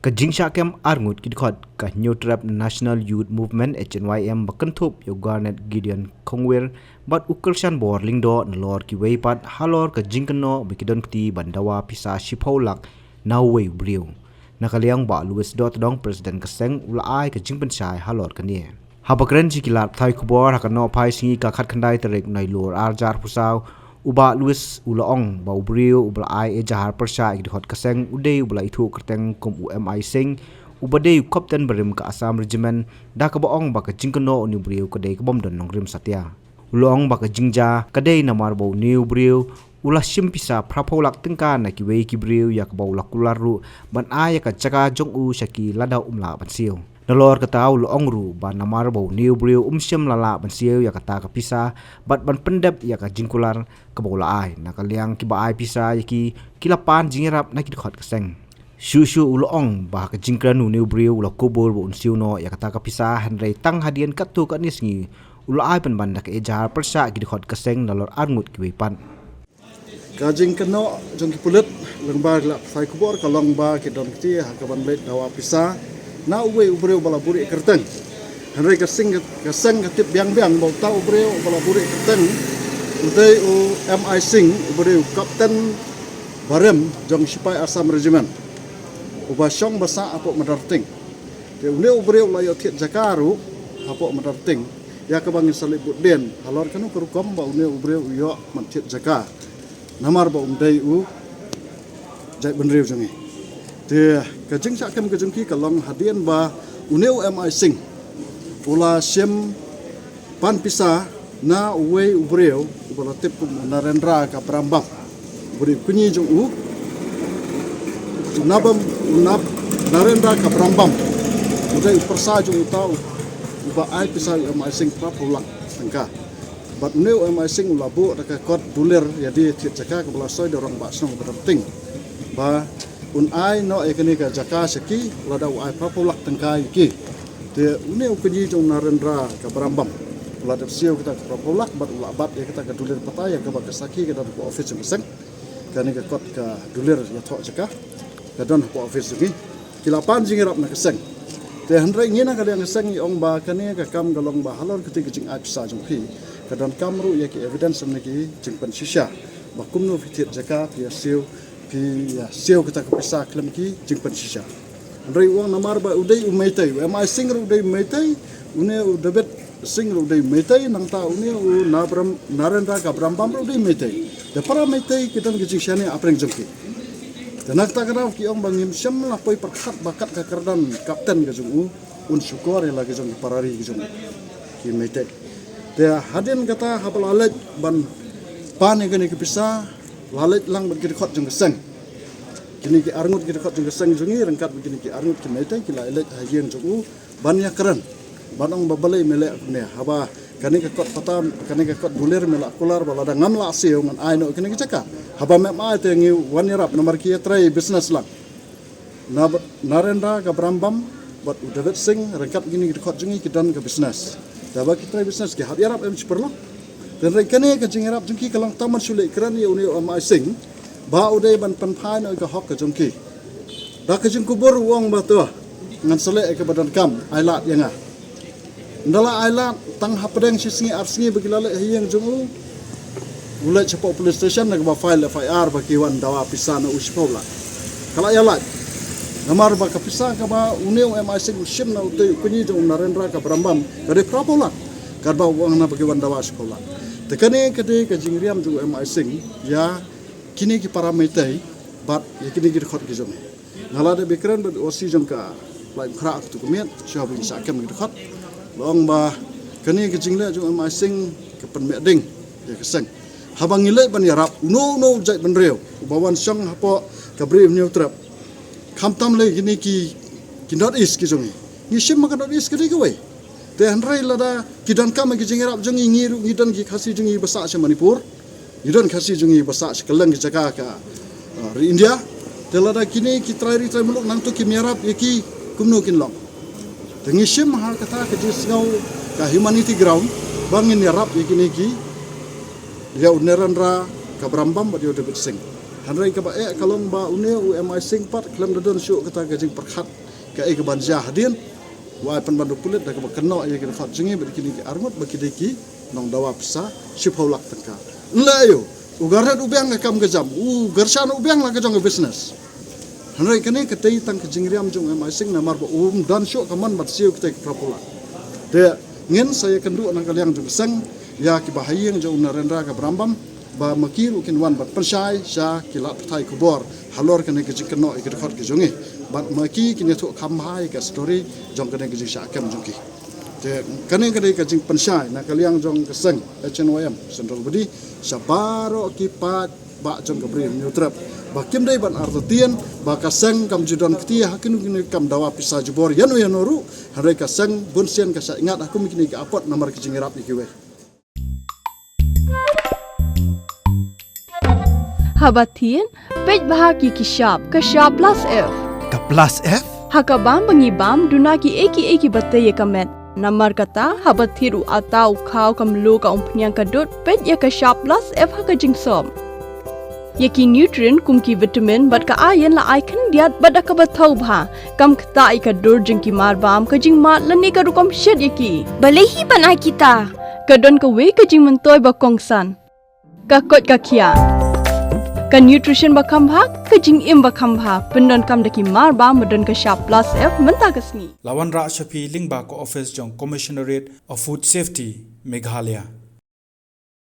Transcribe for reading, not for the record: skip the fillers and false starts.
Kajingsa kem arngut kidkhot ka New Trap National Youth Movement HNYM bakentup yo Garnet Gideon Kongwer bat ukershan bor lingdo nalor ki weipat halor ka jingkeno bikidon kti bandawa pisa shipaulak nawei briu nakaliang ba Louis dot dong president kaseng ulai ka jingpensai halor kanie habakren jikilat thai kubor hakano pai singi ka khat khandai terek nai lor arjar pusau uba Louis ulaong ba ubriu ubla ai ejahar persha ikdhot kaseng udei ubla ithu kerteng kum UMI sing ubadei kapten berim ka Assam regiment da ka baong ba ka jingkono ni briu kadei ka bom don nongrim satya ulong ba ka jingja kadei namar bo new briu ula simpisa prapolak tengka na ki wei ki briu yak ba ula kularu ban aya ka chaka jong u shaki lada umla ban siu nalor kata ulong ru ba namar bo new briu syam lala ban siu yak kata ka pisa bat ban pendep yak ka jingkular ka bola ai nakaliang ki ba ai pisa yaki kilapan jingirap na ki khot kaseng shu ulong ba ka jingkran new briu ula kubur bo siu no yak kata ka pisa hanrei tang hadian katu ka nisngi ula ai pan ban ka ejar persa ki khot kaseng nalor arngut ki wepan Kajing keno jong ki pulut lengba la sai kubor kalong ba ki don ti ha ka ban let dawa pisa na uwe ubreu bala buri kerteng hanrei kasing kaseng katip biang bau tau ubreu bala buri kerteng udai u MI sing ubreu kapten barem jong sipai Assam regiment uba syong basa apok madarting de ubreu la yo thiet jakaru apok madarting ya ka bangin salibut den halor kanu kerukom ba ubreu yo man thiet jaka namar ba umdai u jai benriu jangi te kajing sakem kajungki kalong hadian ba uneu MI sing ula siem pan pisa na uwe ubreu ubala tip kum Narendra ka Prambam buri kunyi jung u nabam Narendra ka Prambam udai persa jung tau uba ai pisa MI sing prapulak tangka bat neu MI sing labu ka kot duler jadi thiet jaka ka bala soi dorong ba snong berting ba un ai no ekani ka jaka seki lada ai prapolak tengkai ki te neu kunyi jong Narendra ka Brambam lada siu kita prapolak bat ulabat ya kita ka duler pataya ka ba saki ka ko office meseng kani ka kot ka duler ya thok jaka ka don ko office ki kilapan jingirap na keseng te handrai ngina ka yang keseng ong ba kani ka kam galong ba halor ketika jing ai pisa jong pi kadang kamru ya ki evidence nagi jingpan shisha bakumno fitit jaka ya siu kita kepisah klem ki jingpan shisha andai uang namar ba udai umaitai MI sing udai umaitai une udabet sing udai umaitai nang ta une u Narendra ka Brambam udai umaitai da para umaitai kita ngijing shane apreng jengki tenak ta kana ki ong bangim syam la poi perkhat bakat ka kerdan kapten ka jungu un syukur ya lagi jong parari ki jong ki umaitai dia hadin kata hafal alat ban pan yang kini kepisa lalat lang begini kot jeng keseng kini ki arngut gini kot jeng keseng jungi rengkat begini ki arngut ki metai ki lalat hajian jungu ban ya keren banong babalai melek ne haba kani ke kot patam kani ke kot bulir melak kular balada ngamla siu ngan ai no kini caka haba me mai te ngi wan yarap nomor ki trai business lang Narendra ka Brambam bat udavet sing rengkat gini ki kot jungi ki dan ke business daba kita bisnes ke hab yarap em perlu dan rekane ke jingarap jengki kalang taman sulik keran ya uni MI sing ba udai ban panpai no ke hok ke jengki da ke jeng kubur wong ba tu ngan selek ke badan kam ailat yang ndala ailat tang hapdeng singi arsingi begilale hiyang jungu ulai cepo police station nak ba file FIR ba kiwan dawa pisana uspola kala yalat namar ba kapisa ka ba uneu MI sing sim na utai kunyi jong Narendra ka Brambam kade prapolak karba wang na bagi wandawa sekolah tekane kade ka jingriam jong MI sing ya kini ki paramaitai bat ya kini ki khot ki jong ngala de bekran ba osi jong ka lai khra tu kumiat shabu sakem ki khot long ba kani ki jingle jong MI sing ke pen meding ya keseng habang ngilai ban yarap no jai ban reu bawan syang hapo ka brief new trap kamtam le gini ki not is ki jongi ni sim maka not is kedi kawai te hanrai lada kidan kam ki jingirap jongi ngiru ngidan ki khasi jongi basa se Manipur ngidan khasi jongi basa se Kelang ki jaka ka India te lada kini ki trai muluk nang to ki miarap ki kumno kin long te ngi sim ha kata ke jisngau ka humanity ground bangin yarap kini ki dia Narendra ka Brambam ba dia debet sing Hanrai ka ba kalong ba uneu MI sing pat klem dadon syuk kata gajing perkhat ka ke banjah hadin wa pan bandu pulit da ka ba keno ya ke fat jingi ba kini arngot ba kidiki nong dawa pisa shipholak tangka layo ugarat ubiang ka kam gajam garsan ubiang la gajong business hanrai kani ketai tang ke jingriam jong MI sing na mar ba dan syuk kaman bat siu kita ke prapula de ngin saya kendu nang kaliang jong sang ya ki bahayeng jong Narendra ka Brambam ba makir ukin wan bat persai sha kilat thai kubor halor kene ke jikno ke khot ke jongi bat maki kini thu khamhai ka story jong kene ke jisha kem jongki te kene ke jing pensai na kaliang jong keseng HNYM Central Budi sabaro ki pat ba jong ke brim neutrap ba kim dai ban artotien ba kaseng kam judon kti hakin kini kam dawa pisa jubor yanu yanoru hare kaseng bunsian ka sa ingat aku mikini ke apot nomor ke jingirap ikiwe Habatin, pej bahagi kishap, kashap plus F. Ka plus F? Hakabam bangibam duna ki eki batte ye kamet. Namar kata habathiru atau khau kamlu ka umpnyang kadut pej ya kashap plus F haka jingsom. Yaki nutrient kumki vitamin bat ka ayen la icon diat bat ka bathau bha kam kta i ka dur jingki marbam ka jing mat lani ka rukom shed yaki. Balehi banai kita. Kadon ka we ka jing mentoy ba kongsan. Ka kot ka kia. Ka nutrition bakam bha ka jing im bakam bha pendon kam daki mar ba modon ka sharp plus F menta kasni Lawan Ra Shafi Lingba ko office jong Commissionerate of Food Safety Meghalaya